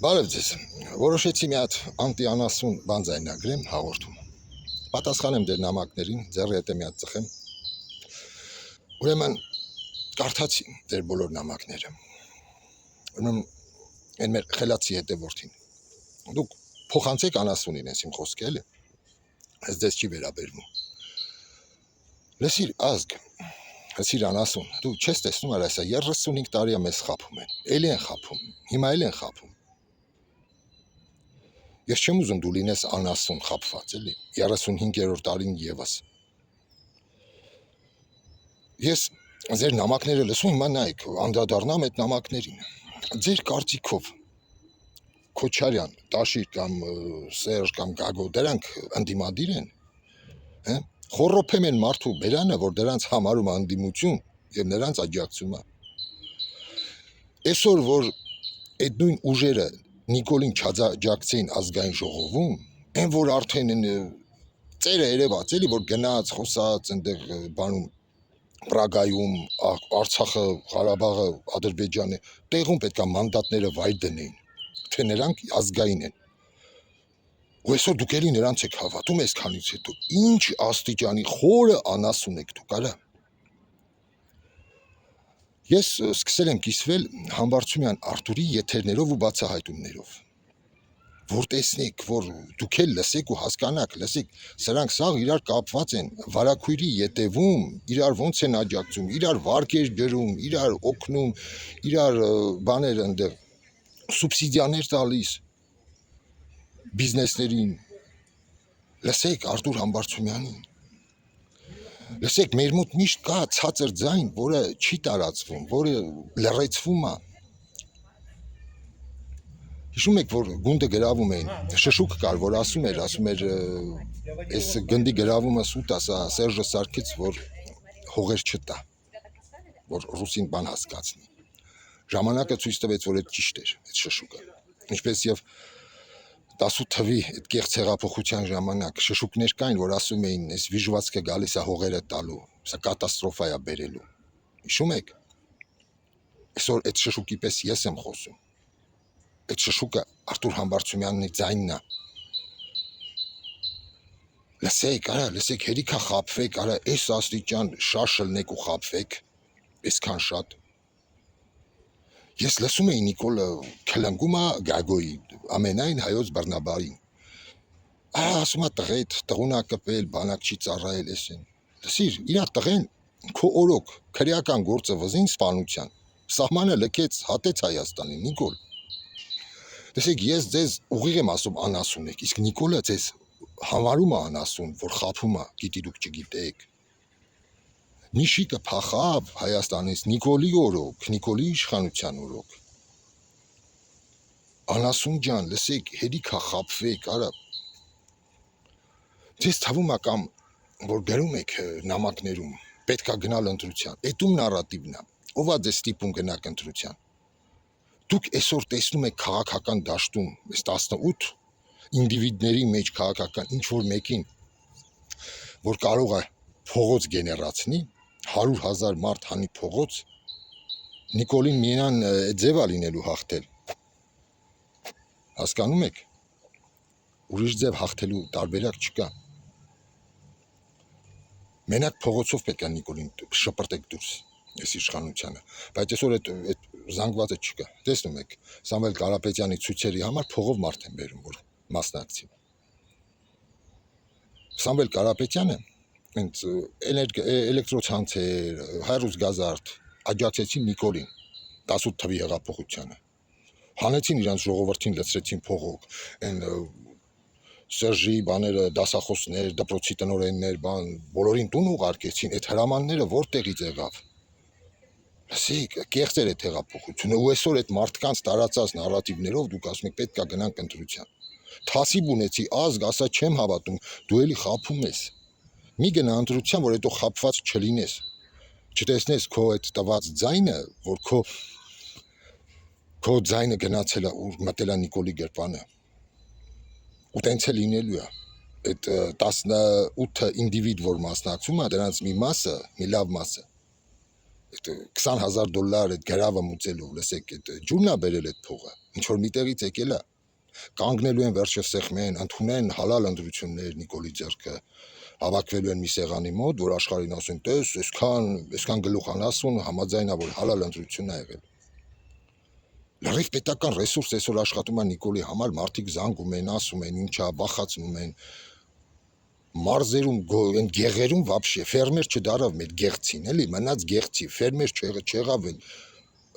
Բարև ձեզ, որոշեցի մի հատ անտիանասուն բան ձայնագրեմ հաղորդում, պատասխանեմ դեր նամակներին, ձեռի հետ մի հատ ծխեմ, ուրեմն կարդացի դեր բոլոր նամակները, ուրեմն են մեր խելացի հետևորդին, դուք փոխանցեք անասունին ես իմ խոսքը էլի, ես ձեզ չի վերաբերվում, լսիր ազգ, լսիր անասուն, դու չես տեսնում արա ասա 35 տարի մեզ խափում են, էլի են խափում, հիմա էլ են խափում. Ես չեմ ուզում դու լինես անասուն խափված էլի 35-րդ տարին ևս Ես ձեր նամակները լսում հիմա նայեք անդրադառնամ այդ նամակներին ձեր կարծիքով Քոչարյան, Տաշիր կամ Սերժ կամ Գագո դրանք ընդդիմադիր են խոռոփեմ են մարդու բերանը որ դրանց համարում անդիմություն եւ նրանց աջակցում է այսօր որ այդ նույն ուժերը Նիկոլին չաջակցեին ազգային ժողովում, այն որ արդեն ծերը երևաց, էլի որ գնաց, խոսաց, այնտեղ բանում Պրագայում, Արցախը, Ղարաբաղը, Ադրբեջանը, տեղում պետքա մանդատները վայր դնեին, թե նրանք ազգային են։ Ու այսօր դուք էլի նրանց եք հավատում այսքանից հետո, ինչ աստիճանի խորը անասուն եք դուք, արա։ Ես սկսել եմ կիսվել Համբարձումյան Արտուրի եթերներով ու բացահայտումներով, որ տեսնեք, որ դուք էլ լսեք ու հասկանաք, լսեք, սրանք սաղ իրար կապված են, վարակույրի ետևում, իրար ոնց են աջակցում, իրար վարկեր ջրում, իրար օգնում, իրար բաներ ընդեղ, սուբսիդիաներ տալիս բիզնեսներին, լսեք Արտուր Համբարձումյանին, լսեք, մեր մոտ միշտ կա ցածր ձայն, որը չի տարածվում, որը լռեցվում է։ Հիշում եք, որ գունդը գրավում էին, շշուկ կար, որ ասում էր, այս գնդի գրավումը սուտ ասա, Սերժը Սարգից, որ հողեր չտա, որ ռուսին բան հասկացնի։ Ժամանակը ցույց տվեց, որ այդ ճիշտ էր, այդ շշուկը։ Ինչպես եւ 18 թվի այդ կեղծ հեղափոխության ժամանակ շշուկներ կային, որ ասում էին, այս վիժվածքը գալիս է հողերը տալու, սա կատաստրոֆա է բերելու։ Հիշում եք։ Այսօր այդ շշուկի պես ես եմ խոսում։ Այդ շշուկը Արտուր Համբարձումյանն է ձայնն է։ Լսեք, արա, լսեք, հերիքա խափվեք, արա, այս աստիճան շաշլնեք ու խափվեք, այսքան շատ։ Ես լսում էի Նիկոլը քլնգում է Գագոյի, ամենայն հայոց բռնաբարին։ Ասում է տղետ, տղունա կպել, բանակ չի ծառայել էսեն։ Լսիր, իրա տղեն քո օրոք քրեական գործը վզին սպանության։ Սահմանը լքեց, հատեց Հայաստանին, Նիկոլ։ Տեսեք, ես ձեզ ուղիղ եմ ասում անասուն եք, իսկ Նիկոլը ձեզ համարում է անասուն, որ խափում է, գիտի դուք չգիտեք։ Նիշիկը փախավ Հայաստանից Նիկոլի օրոք, Նիկոլի իշխանության օրոք։ Անասուն ջան, լսեք, հերիքա խափվեք, արա։ Ձեզ թվում է կամ որ գրում եք նամակներում, պետքա գնալ ընտրության։ Էդում նարատիվն է։ Ով է ձեզ ստիպում գնաք ընտրության։ Դուք այսօր տեսնում եք քաղաքական դաշտում, այս 18 ինդիվիդների մեջ քաղաքական ինչ որ մեկին, որ կարող է փողոց գեներացնի, 100,000 մարդ հանի փողոց, Նիկոլին միանան ձև է լինելու հաղթել։ Հասկանում եք։ Ուրիշ ձև հաղթելու տարբերակ չկա։ Մենակ փողոցով պետք է Նիկոլին շպրտեք դուրս, այս իշխանությանը, բայց այսօր այդ զանգվածը չկա։ Տեսնում եք, Սամվել Կարապետյանի ցույցերի համար փողով մարդ են բերում, որ մասնակցի։ Սամվել Կարապետյանը հենց էլեկտրոցանցեր, Հայրուց Գազարդ աջակցեցին Նիկոլին 18 թվի հեղափոխությանը։ Հանեցին իրանց ժողովրդին լցրեցին փողոք, այն Սերժի բաները, դասախոսներ, դպրոցի տնօրեններ, բան, բոլորին տուն ուղարկեցին, այդ հրամանները որտեղից եղավ։ Լսեք, կեղծ էր այդ հեղափոխությունը, ու այսօր այդ մարդկանց տարածած նարատիվներով դուք ասում եք պետք է գնանք ընտրության։ Թասիբ ունեցի, ազգ, ասա չեմ հավատում, դու էլի խափում ես։ Մի գնա ընտրության, որ հետո խափված չլինես։ Չտեսնես քո այդ տված ձայնը, որ քո ձայնը գնացել է ու մտել է Նիկոլի գրպանը։ Ու տենց է լինելու է։ Այդ 18 ինդիվիդ, որ մասնակցում է, դրանց մի մասը, մի լավ մասը, այդ $20,000 այդ գրավը մուծելու, լսեք, այդ ջուրն է բերել այդ փողը, ինչ որ միտեղից եկել է, կանգնելու են վերջը սեղմեն, ընդունեն հալալ ընտրություններ Նիկոլի ձեռքը, հավաքվելու են մի սեղանի մոտ, որ աշխարհին ասեն, տես, այսքան գլուխ են ասում, համաձայն է, որ հալալ ընտրություն է եղել։ Լրիվ պետական ռեսուրս այսօր աշխատում է Նիկոլի համար, մարդիկ զանգում են, ասում են, ինչա, բախացնում են, մարզերում, են գեղերում վաբշե, ֆերմեր չդարավ մեր գեղցին, էլի, մնաց գեղցի, ֆերմեր չեղավ են,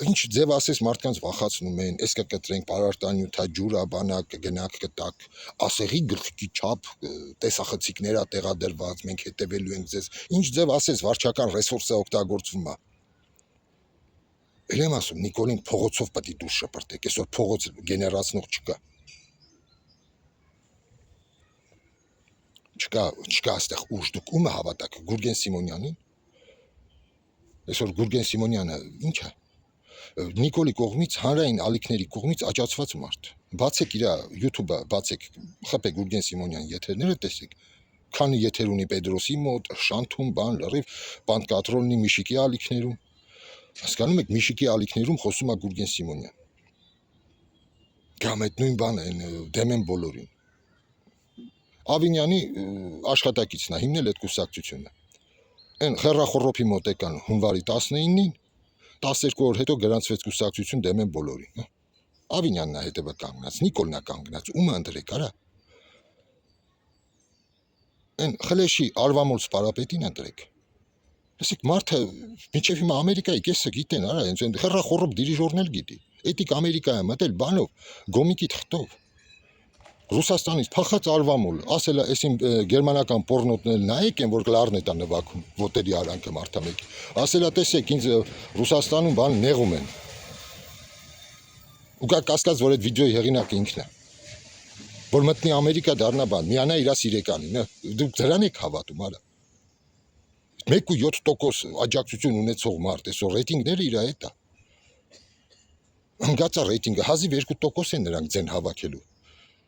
ինչ ձև ասես մարդկանց վախացնում են, այս կկտրենք պարարտանյութա, ջուրա, բանակ, կգնաք, կտակ, ասեղի գլխի չափ, տեսախցիկներ է տեղադրված, մենք հետևելու ենք ձեզ, ինչ ձև ասես վարչական ռեսուրսը օգտագործվում է։ Էլ եմ ասում, Նիկոլին փողոցով պետք է դուրս շպրտեք, այսօր փողոց գեներացնող չկա այստեղ ուժ, դուք ումը հավատաք, Գուրգեն Սիմոնյանին, այսօր Գուրգեն Սիմոնյանը ինչ է, Նիկոլի կողմից, հանրային ալիքների կողմից աճացված մարդ, բացեք իր YouTube-ը, բացեք, խփեք Գուրգեն Սիմոնյան եթերները տեսեք, քանի եթեր ունի Պետրոսի մոտ, Շանթում, բան, լրիվ, Պանտկատրոնի Միշիկի ալիքներում, հասկանում եք, Միշիկի ալիքներում խոսում է Գուրգեն Սիմոնյան, կամ այդ նույն բանը են, դեմ են բոլորին, Ավինյանի աշխատակիցն է հիմնել այդ կուսակցությունը, այն խեռախորոփի մոտ եկան հունվարի 19-ին, 12 օր հետո գրանցվեց կուսակցություն դեմ են բոլորին, Ավինյանն է հետևը կանգնած, Նիկոլն է կանգնած, ումը ընտրեք, արա, այն խլեշի արվամոլ սպարապետին ընտրեք, լսեք, մարդը մինչև հիմա Ամերիկայի կեսը գիտեն, արա, այն խեռախորոփ դիրիժորն էլ գիտի, էդիկ Ամերիկա է մտել բանով, գոմիկի թղթով, Ռուսաստանից փախած արվամոլ, ասել է, այսին գերմանական պորնոտներ նայեք են, որ կլարն է տա նվագում, ոտերի արանքը մարդամեկի, ասել է, տեսեք, ինձ Ռուսաստանում բան նեղում են, ու կա կասկած, որ այդ վիդեոյի հեղինակը ինքն է, որ մտնի Ամերիկա դառնա բան, միանա իր սիրեկանին, դուք դրան եք հավատում, արա, 1.7% աջակցություն ունեցող մարդ, այսօր ռեյտինգները իր հետ է, ընկած է ռեյտինգը, հազիվ 2% են նրանք ձեն հավաքելու,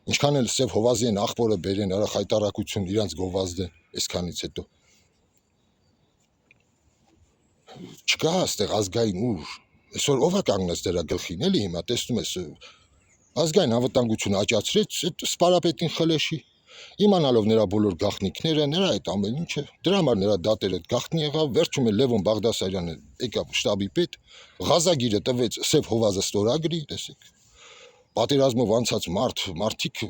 ինչքան էլ Սև Հովազի են աղբորը բերեն, արա խայտարակություն իրանց գովազդեն, այսքանից հետո, չկա այստեղ ազգային ուժ, այսօր ով է կանգնած դրա գլխին, էլի հիմա տեսնում ես, ազգային անվտանգությունը աճացրեց այդ սպարապետին խլեշի, իմանալով նրա բոլոր գաղտնիքները, նրա այդ ամեն ինչը, դրա համար նրա դատերը գաղտնի եղավ, վերջում է Լևոն Բաղդասարյանը եկավ շտաբի պետ, Ղազագիրը տվեց Սև Հովազը ստորագրի, տեսեք, պատերազմով անցած մարդիկ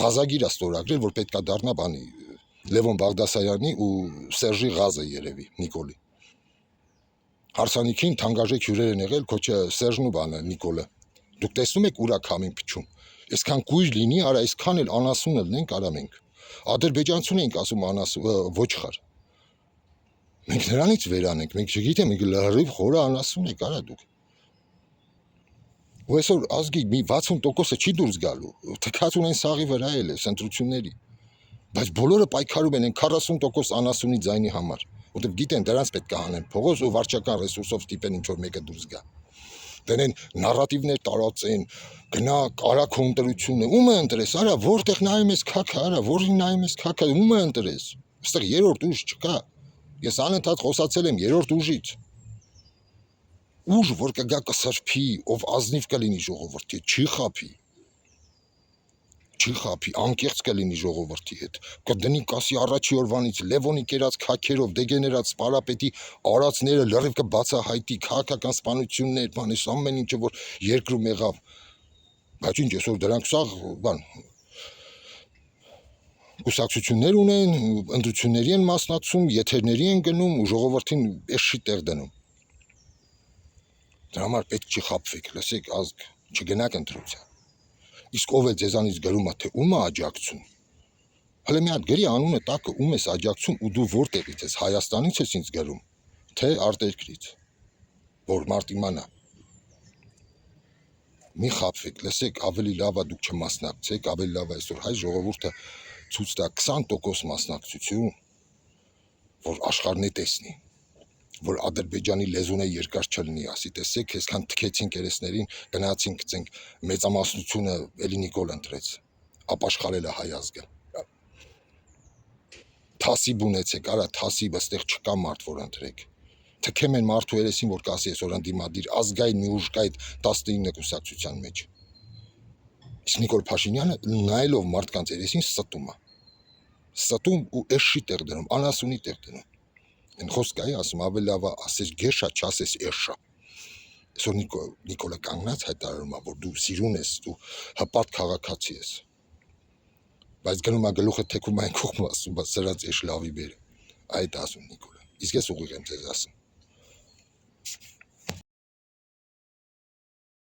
Ղազագիր է ստորագրել, որ պետք է դառնա բանի Լևոն Բաղդասարյանի ու Սերժի Ղազը երևի, Նիկոլի, հարսանիքին թանկարժեք հյուրեր են եղել, քոչը Սերժն ու բանը Նիկոլը, դուք տեսնում եք ուրա քամին փչում, այսքան կույր լինի, արա այսքան էլ անասուն ելնենք, արա մենք, ադրբեջանցուն ենք ասում ոչխար, մենք նրանից վերանենք, մենք չգիտեմ, մենք լրիվ խորը անասուն եք, արա դուք, ու այսօր ազգի մի 60%-ը չի դուրս գալու, թքած ունեն սաղի վրա էլ էս ընտրությունների, բայց բոլորը պայքարում են 40% անասունի ձայնի համար, որտեղ գիտեն դրանց պետք է հանեն փողոց ու վարչական ռեսուրսով ստիպեն ինչ որ մեկը դուրս գա, դենեն նարատիվներ տարածեն, գնա արա քո ընտրությունը, ումը ընտրես, արա որտեղ նայում ես քաքը, արա որին նայում ես քաքը, ումը ընտրես, այստեղ երրորդ ուժ չկա, ես անընդհատ խոսացել եմ երրորդ ուժից, ուժ, որ կգա կսրբի, ով ազնիվ կլինի ժողովրդի հետ, չի խափի, անկեղծ կլինի ժողովրդի հետ, կդնի կասի առաջի օրվանից Լևոնի կերած քաքերով դեգեներած սպարապետի արածները լրիվ կբացահայտի, քաղաքական սպանություններ, բան, այս ամեն ինչը որ երկրում եղավ, բայց ինչ այսօր դրանք սաղ բան կուսակցություններ ունեն, ընտրությունների են մասնակցում, եթերների են գնում ու ժողովրդին էշի տեղ դնում, դրա համար պետք չի խաբվեք, լսեք ազգ, չգնաք ընտրության, իսկ ով է ձեզանից գրում է, թե ում է աջակցում, հələ մի հատ գրի անունը տակը ում ես աջակցում ու դու որտեղից ես, Հայաստանից ես ինձ գրում, թե արտերկրից, որ մարդ իմանա, մի խաբվեք, լսեք, ավելի լավ է դուք չմասնակցեք, ավելի լավ է այսօր հայ ժողովուրդը ցույց տա 20% մասնակցություն, որ աշխարհն է տեսնի, որ Ադրբեջանի լեզուն է երկար չլինի, ասի, տեսեք, այսքան թքեցին կերեսներին, գնացին գցենք, մեծամասնությունը էլի Նիկոլ ընտրեց, ապաշխարել է հայ ազգը, թասիբ ունեցեք, արա թասիբ, այստեղ չկա մարդ, որ ընտրեք, Թքեմ են մարդու երեսին, որ կասի այսօր ընդդիմադիր ազգային մի ուժ կա այդ 19 կուսակցության մեջ։ Իսկ Նիկոլ Փաշինյանը նայելով մարդկանց երեսին ստում ու էշի տեղ դնում, անասունի տեղ դնում։ Այն խոսքը է ասում, ավելի լավ ասես գեշա, չասես էշա։ Այսօր Նիկոլը կանգնած հայտարարում է, որ դու սիրուն ես, դու հպարտ քաղաքացի ես։ Բայց գնում է գլուխը թեքում այն կողմը ասում, սրանց էշ լավի բեր։ Այդ ասում Նիկոլը։ Իսկ ես ուղիղ եմ ձեզ ասում։